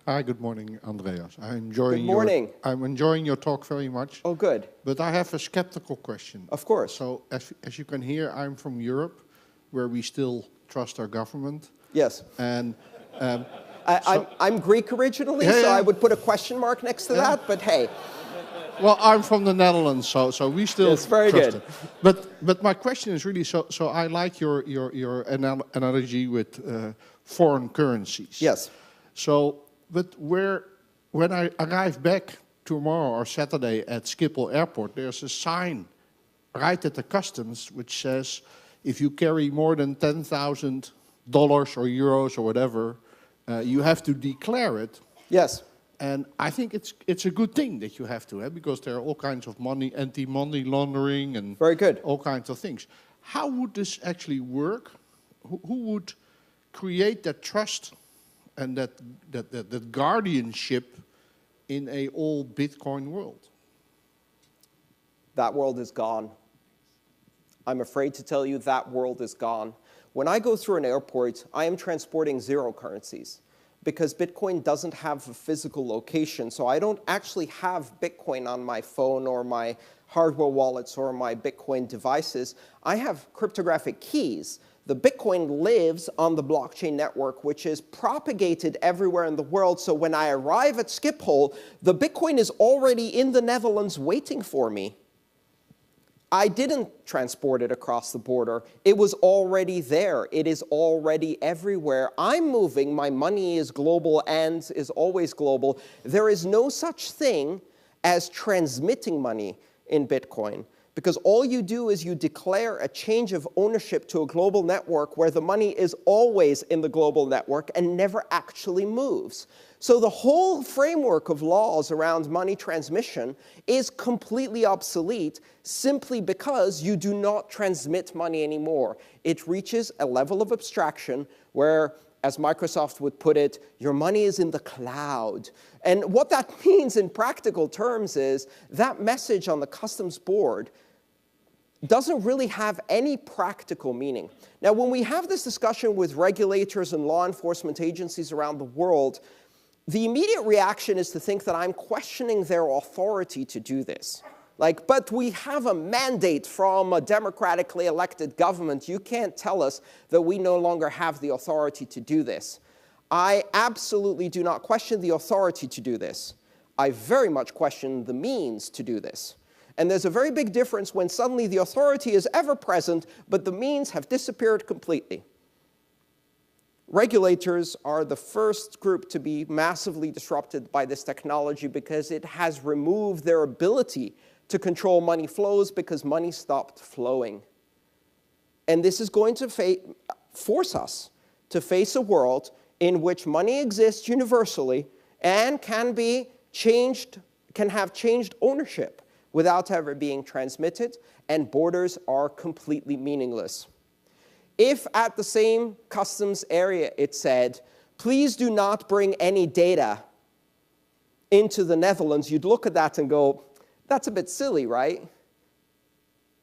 Hi, good morning, Andreas. Good morning. I'm enjoying your talk very much. Oh, good. But I have a skeptical question. Of course. So, as you can hear, I'm from Europe, where we still trust our government. Yes. And I'm Greek originally, Yeah, so yeah. I would put a question mark next to that, but hey. well, I'm from the Netherlands, so we still Yes, very trust good. it. But my question is really so I like your analogy with foreign currencies. Yes. So, but when I arrive back tomorrow or Saturday at Schiphol Airport, there's a sign right at the customs which says, if you carry more than $10,000 or euros or whatever, you have to declare it. Yes. And I think it's a good thing that you have to, because there are all kinds of anti-money laundering and Very good. all kinds of things. How would this actually work? Who would create that trust and that guardianship in a all Bitcoin world? That world is gone. I'm afraid to tell you that world is gone. When I go through an airport, I am transporting zero currencies because Bitcoin doesn't have a physical location. So I don't actually have Bitcoin on my phone or my hardware wallets or my Bitcoin devices. I have cryptographic keys. The Bitcoin lives on the blockchain network, which is propagated everywhere in the world. So when I arrive at Schiphol, the Bitcoin is already in the Netherlands waiting for me. I didn't transport it across the border. It was already there. It is already everywhere. I'm moving. My money is global and is always global. There is no such thing as transmitting money in Bitcoin, because all you do is you declare a change of ownership to a global network where the money is always in the global network and never actually moves. So the whole framework of laws around money transmission is completely obsolete simply because you do not transmit money anymore. It reaches a level of abstraction where, as Microsoft would put it, your money is in the cloud. And what that means in practical terms is that message on the customs board doesn't really have any practical meaning. Now, when we have this discussion with regulators and law enforcement agencies around the world, the immediate reaction is to think that I'm questioning their authority to do this. Like, but we have a mandate from a democratically elected government. You can't tell us that we no longer have the authority to do this. I absolutely do not question the authority to do this. I very much question the means to do this. And there's a very big difference when suddenly the authority is ever present, but the means have disappeared completely. Regulators are the first group to be massively disrupted by this technology because it has removed their ability to control money flows because money stopped flowing. And this is going to force us to face a world in which money exists universally and can have changed ownership without ever being transmitted, and borders are completely meaningless. If at the same customs area it said, please do not bring any data into the Netherlands, you'd look at that and go, that's a bit silly, right?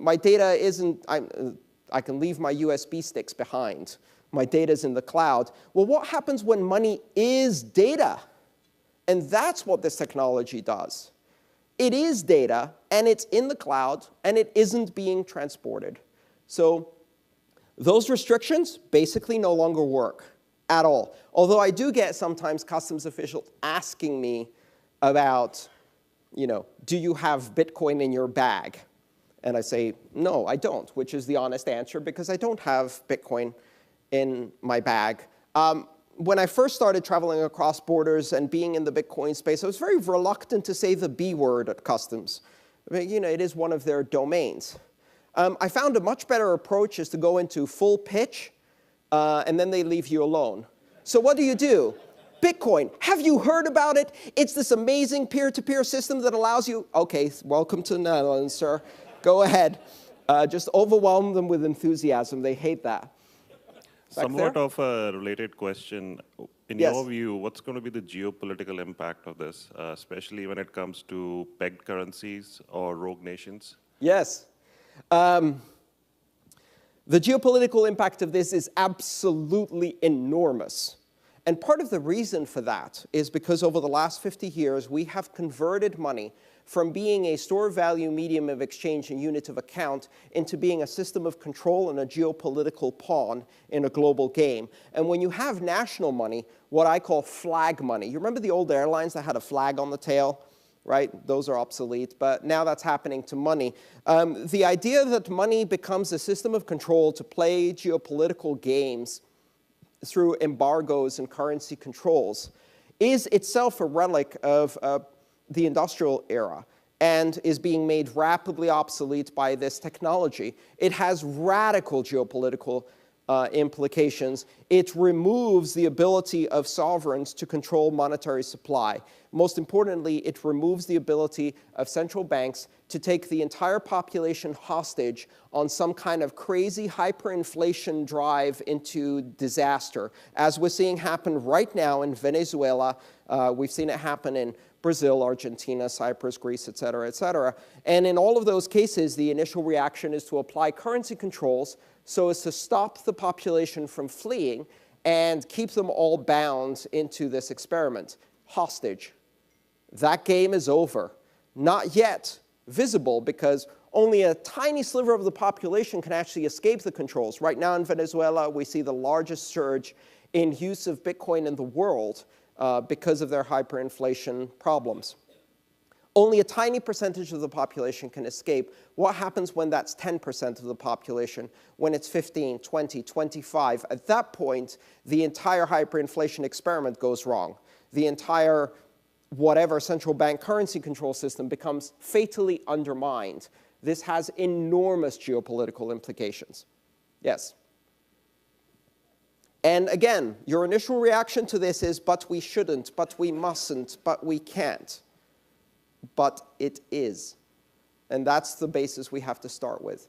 My data isn't, I can leave my USB sticks behind. My data's in the cloud. Well, what happens when money is data? And that's what this technology does. It is data, and it's in the cloud, and it isn't being transported. So those restrictions basically no longer work at all. Although I do get sometimes customs officials asking me about, do you have Bitcoin in your bag? And I say, no, I don't, which is the honest answer, because I don't have Bitcoin in my bag. When I first started traveling across borders and being in the Bitcoin space, I was very reluctant to say the B word at customs. I mean, it is one of their domains. I found a much better approach is to go into full pitch, and then they leave you alone. So what do? Bitcoin, have you heard about it? It's this amazing peer-to-peer system that allows you, okay, welcome to the Netherlands, sir. Go ahead. Just overwhelm them with enthusiasm. They hate that. Somewhat of a related question. In Yes. your view, what's going to be the geopolitical impact of this, especially when it comes to pegged currencies or rogue nations? Yes. The geopolitical impact of this is absolutely enormous. And part of the reason for that is because over the last 50 years, we have converted money from being a store value medium of exchange and unit of account into being a system of control and a geopolitical pawn in a global game. And when you have national money, what I call flag money, you remember the old airlines that had a flag on the tail? Right? Those are obsolete, but now that's happening to money. The idea that money becomes a system of control to play geopolitical games through embargoes and currency controls is itself a relic of the industrial era and is being made rapidly obsolete by this technology. It has radical geopolitical implications. It removes the ability of sovereigns to control monetary supply. Most importantly, it removes the ability of central banks to take the entire population hostage on some kind of crazy hyperinflation drive into disaster, as we're seeing happen right now in Venezuela. We've seen it happen in Brazil, Argentina, Cyprus, Greece, et cetera, et cetera. And in all of those cases, the initial reaction is to apply currency controls so as to stop the population from fleeing and keep them all bound into this experiment. Hostage. That game is over. Not yet visible, because only a tiny sliver of the population can actually escape the controls. Right now in Venezuela, we see the largest surge in use of Bitcoin in the world because of their hyperinflation problems. Only a tiny percentage of the population can escape. What happens when that's 10% of the population, when it's 15, 20, 25? At that point, the entire hyperinflation experiment goes wrong. The entire whatever central bank currency control system becomes fatally undermined. This has enormous geopolitical implications. Yes? And again, your initial reaction to this is, but we shouldn't, but we mustn't, but we can't. But it is. And that's the basis we have to start with.